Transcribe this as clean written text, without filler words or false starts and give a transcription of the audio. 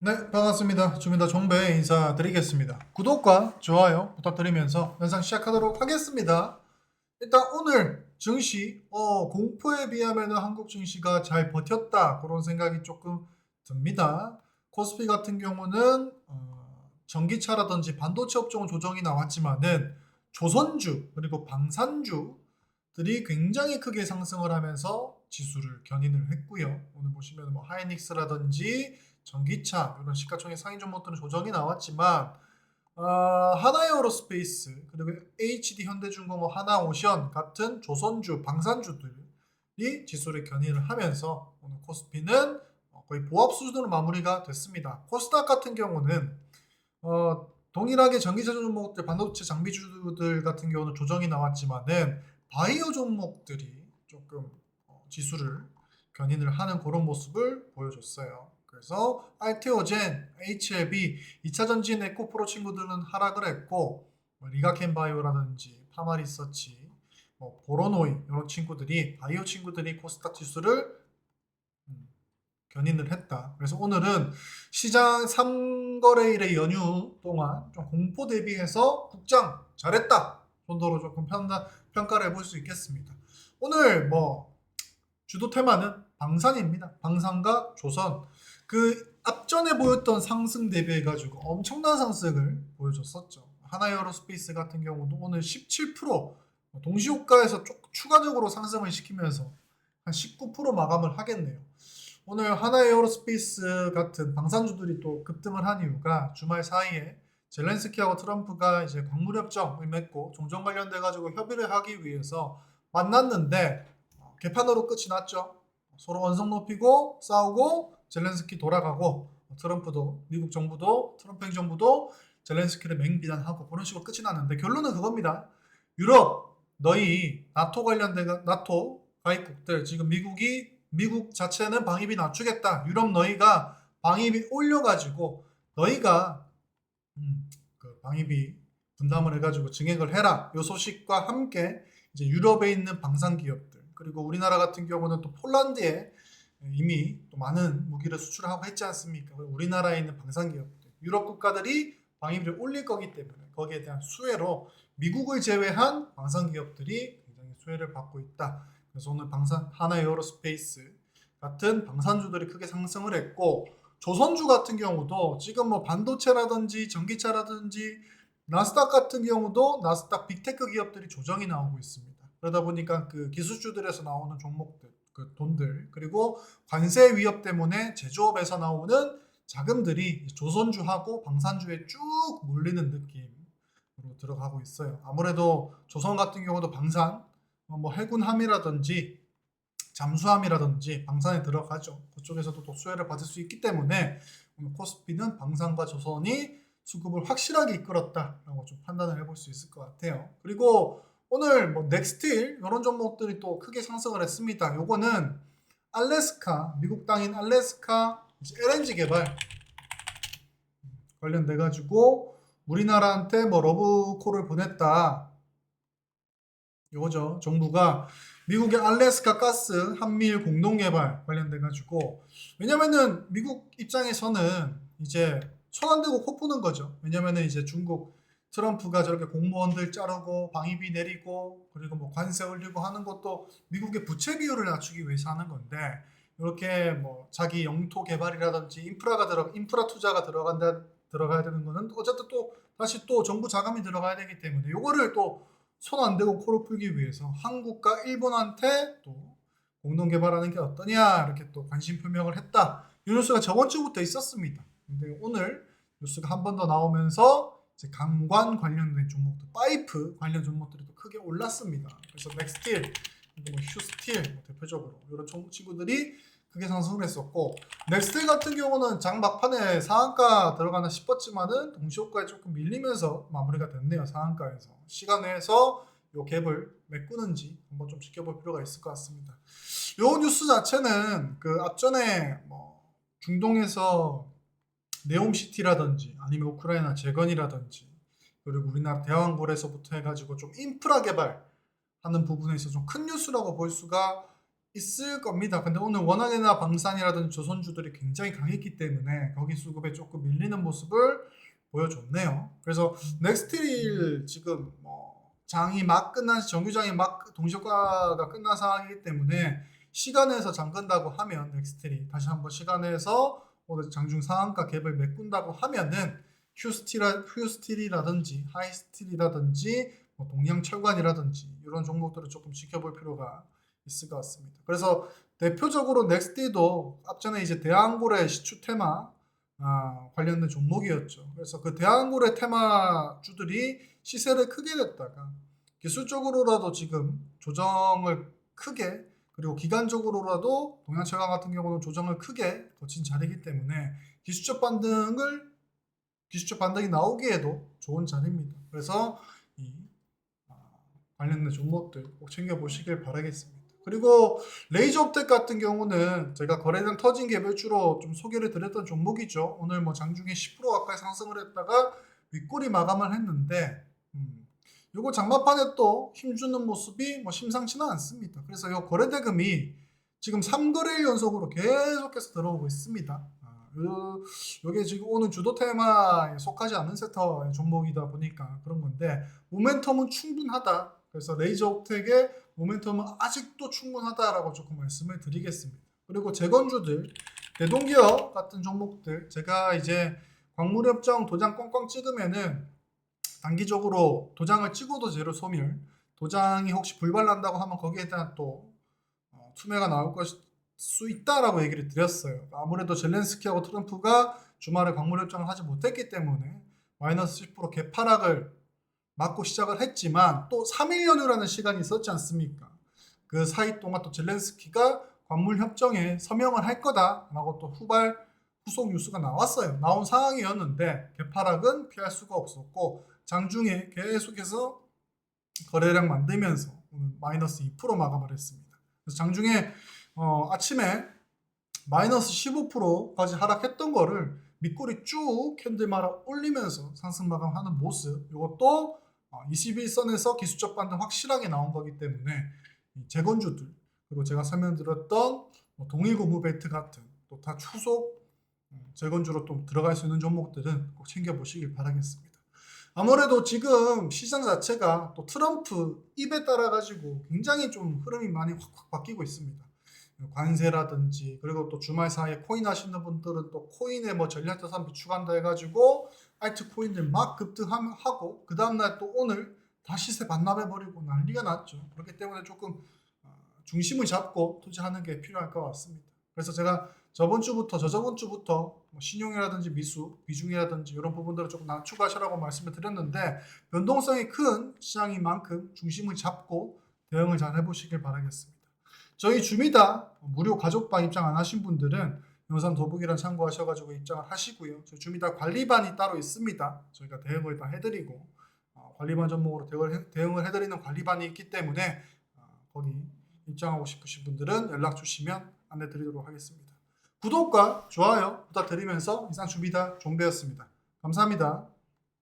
네, 반갑습니다. 주민다 정배 인사드리겠습니다. 구독과 좋아요 부탁드리면서 영상 시작하도록 하겠습니다. 일단 오늘 증시 공포에 비하면 한국 증시가 잘 버텼다 그런 생각이 조금 듭니다. 코스피 같은 경우는 전기차라든지 반도체 업종 조정이 나왔지만은 조선주 그리고 방산주들이 굉장히 크게 상승을 하면서 지수를 견인을 했고요. 오늘 보시면 뭐 하이닉스라든지 전기차 이런 시가총액 상위 종목들은 조정이 나왔지만 하나에어로스페이스 그리고 HD 현대중공업 하나오션 같은 조선주 방산주들이 지수를 견인을 하면서 오늘 코스피는 거의 보합 수준으로 마무리가 됐습니다. 코스닥 같은 경우는 동일하게 전기차 종목들 반도체 장비주들 같은 경우는 조정이 나왔지만은 바이오 종목들이 조금 지수를 견인을 하는 그런 모습을 보여줬어요. 그래서 알테오젠, HLB, 2차전지 에코프로 친구들은 하락을 했고 리가켄바이오라든지 파마리서치, 보로노이 이런 친구들이 바이오 친구들이 코스닥 지수를 견인을 했다. 그래서 오늘은 시장 3거래일의 연휴 동안 좀 공포 대비해서 국장 잘했다 정도로 조금 평가를 해볼 수 있겠습니다. 오늘 주도 테마는 방산입니다. 방산과 조선. 그 앞전에 보였던 상승 대비해가지고 엄청난 상승을 보여줬었죠. 하나에어로스페이스 같은 경우도 오늘 17% 동시호가에서 추가적으로 상승을 시키면서 한 19% 마감을 하겠네요. 오늘 하나에어로스페이스 같은 방산주들이 또 급등을 한 이유가 주말 사이에 젤렌스키하고 트럼프가 이제 광물협정을 맺고 종전 관련돼 가지고 협의를 하기 위해서 만났는데 개판으로 끝이 났죠. 서로 언성 높이고 싸우고 젤렌스키 돌아가고 트럼프도 미국 정부도 트럼프 행정부도 젤렌스키를 맹비난하고 그런 식으로 끝이 났는데 결론은 그겁니다. 유럽 너희 나토 관련된 나토 가입국들 지금 미국 자체는 방위비 낮추겠다. 유럽 너희가 방위비 올려가지고 너희가 그 방위비 분담을 해가지고 증액을 해라. 요 소식과 함께 이제 유럽에 있는 방산 기업들 그리고 우리나라 같은 경우는 또 폴란드에 이미 또 많은 무기를 수출하고 했지 않습니까? 우리나라에 있는 방산 기업들, 유럽 국가들이 방위비를 올릴 거기 때문에 거기에 대한 수혜로 미국을 제외한 방산 기업들이 굉장히 수혜를 받고 있다. 그래서 오늘 하나에어로스페이스 같은 방산주들이 크게 상승을 했고 조선주 같은 경우도 지금 반도체라든지 전기차라든지 나스닥 같은 경우도 나스닥 빅테크 기업들이 조정이 나오고 있습니다. 그러다 보니까 그 기술주들에서 나오는 종목들, 그 돈들 그리고 관세 위협 때문에 제조업에서 나오는 자금들이 조선주하고 방산주에 쭉 몰리는 느낌으로 들어가고 있어요. 아무래도 조선 같은 경우도 방산, 해군함이라든지 잠수함이라든지 방산에 들어가죠. 그쪽에서도 또 수혜를 받을 수 있기 때문에 오늘 코스피는 방산과 조선이 수급을 확실하게 이끌었다라고 좀 판단을 해볼 수 있을 것 같아요. 그리고 오늘 넥스틸 이런 종목들이 또 크게 상승을 했습니다. 요거는 알래스카 미국 땅인 알래스카 LNG 개발 관련돼 가지고 우리나라한테 러브콜을 보냈다. 요거죠. 정부가 미국의 알래스카 가스 한미일 공동 개발 관련돼 가지고 왜냐면은 미국 입장에서는 이제 손 안 대고 코 푸는 거죠. 왜냐면은 이제 중국 트럼프가 저렇게 공무원들 자르고 방위비 내리고 그리고 관세 올리고 하는 것도 미국의 부채 비율을 낮추기 위해서 하는 건데 이렇게 자기 영토 개발이라든지 인프라 투자가 들어가야 되는 거는 어쨌든 또 다시 또 정부 자금이 들어가야 되기 때문에 요거를 또 손 안 대고 코를 풀기 위해서 한국과 일본한테 또 공동 개발하는 게 어떠냐 이렇게 또 관심 표명을 했다. 이 뉴스가 저번 주부터 있었습니다. 근데 오늘 뉴스가 한 번 더 나오면서 이제 강관 관련된 종목들, 파이프 관련 종목들이 또 크게 올랐습니다. 그래서 넥스틸, 휴스틸 대표적으로 이런 친구들이 크게 상승을 했었고 넥스틸 같은 경우는 장 막판에 상한가 들어가나 싶었지만은 동시호가에 조금 밀리면서 마무리가 됐네요. 상한가에서 시간 내에서 요 갭을 메꾸는지 한번 좀 지켜볼 필요가 있을 것 같습니다. 요 뉴스 자체는 그 앞전에 중동에서 네옴시티라든지 아니면 우크라이나 재건이라든지 그리고 우리나라 대왕골에서부터 해가지고 좀 인프라 개발하는 부분에 있어서 좀 큰 뉴스라고 볼 수가 있을 겁니다. 근데 오늘 원화개나 방산이라든지 조선주들이 굉장히 강했기 때문에 거기 수급에 조금 밀리는 모습을 보여줬네요. 그래서 넥스트릴 지금 뭐 장이 막 끝난 정규장이 막 동시효과가 끝난 상황이기 때문에 시간에서 잠근다고 하면 넥스트리 다시 한번 시간에서 오늘 장중 상한가 갭을 메꾼다고 하면은 휴스틸이라든지 하이스틸이라든지 뭐 동양철관이라든지 이런 종목들을 조금 지켜볼 필요가 있을 것 같습니다. 그래서 대표적으로 넥스티도 앞전에 이제 대한고래 시추 테마 관련된 종목이었죠. 그래서 그 대한고래 테마주들이 시세를 크게 냈다가 기술적으로라도 지금 조정을 크게 그리고 기간적으로라도 동양철강 같은 경우는 조정을 크게 거친 자리이기 때문에 기술적 반등이 나오기에도 좋은 자리입니다. 그래서 이 관련된 종목들 꼭 챙겨보시길 바라겠습니다. 그리고 레이저업텍 같은 경우는 제가 거래량 터진 개별주로 좀 소개를 드렸던 종목이죠. 오늘 뭐 장중에 10% 가까이 상승을 했다가 윗꼬리 마감을 했는데 요거 장마판에 또 힘주는 모습이 뭐 심상치는 않습니다. 그래서 요 거래대금이 지금 3거래일 연속으로 계속해서 들어오고 있습니다. 요게 지금 오늘 주도 테마에 속하지 않는 섹터의 종목이다 보니까 그런 건데 모멘텀은 충분하다. 그래서 레이저업텍의 모멘텀은 아직도 충분하다라고 조금 말씀을 드리겠습니다. 그리고 재건주들, 대동기업 같은 종목들 제가 이제 광물협정 도장 꽝꽝 찍으면은 단기적으로 도장을 찍어도 제로 소멸, 도장이 혹시 불발난다고 하면 거기에 대한 또 투매가 나올 수 있다라고 얘기를 드렸어요. 아무래도 젤렌스키하고 트럼프가 주말에 광물협정을 하지 못했기 때문에 마이너스 10% 개파락을 맞고 시작을 했지만 또 3일 연휴라는 시간이 있었지 않습니까? 그 사이 동안 또 젤렌스키가 광물협정에 서명을 할 거다라고 또 후속 뉴스가 나왔어요. 나온 상황이었는데 개파락은 피할 수가 없었고 장중에 계속해서 거래량 만들면서 오늘 마이너스 2% 마감을 했습니다. 그래서 장중에 아침에 마이너스 15%까지 하락했던 거를 밑꼬리 쭉 캔들 말아 올리면서 상승 마감하는 모습, 이것도 21선에서 기술적 반등 확실하게 나온 거기 때문에 재건주들 그리고 제가 설명드렸던 동일고무벨트 같은 또 다 추속 재건주로 또 들어갈 수 있는 종목들은 꼭 챙겨보시길 바라겠습니다. 아무래도 지금 시장 자체가 또 트럼프 입에 따라 가지고 굉장히 좀 흐름이 많이 확확 바뀌고 있습니다. 관세라든지 그리고 또 주말 사이에 코인 하시는 분들은 또 코인에 뭐 전략자산 비축한다 해가지고 알트 코인들 막 급등하고 그 다음날 또 오늘 다시 시세 반납해버리고 난리가 났죠. 그렇기 때문에 조금 중심을 잡고 투자하는 게 필요할 것 같습니다. 그래서 제가 저번 주부터 뭐 신용이라든지 미수, 비중이라든지 이런 부분들을 조금 낮추가시라고 말씀을 드렸는데 변동성이 큰 시장인 만큼 중심을 잡고 대응을 잘 해보시길 바라겠습니다. 저희 주미다 무료 가족방 입장 안 하신 분들은 영상 더보기란 참고하셔가지고 입장을 하시고요. 저희 주미다 관리반이 따로 있습니다. 저희가 대응을 다 해드리고 관리반 전목으로 대응을 해드리는 관리반이 있기 때문에 거기 입장하고 싶으신 분들은 연락 주시면 안내 드리도록 하겠습니다. 구독과 좋아요 부탁드리면서 이상 주미다 종배였습니다. 감사합니다.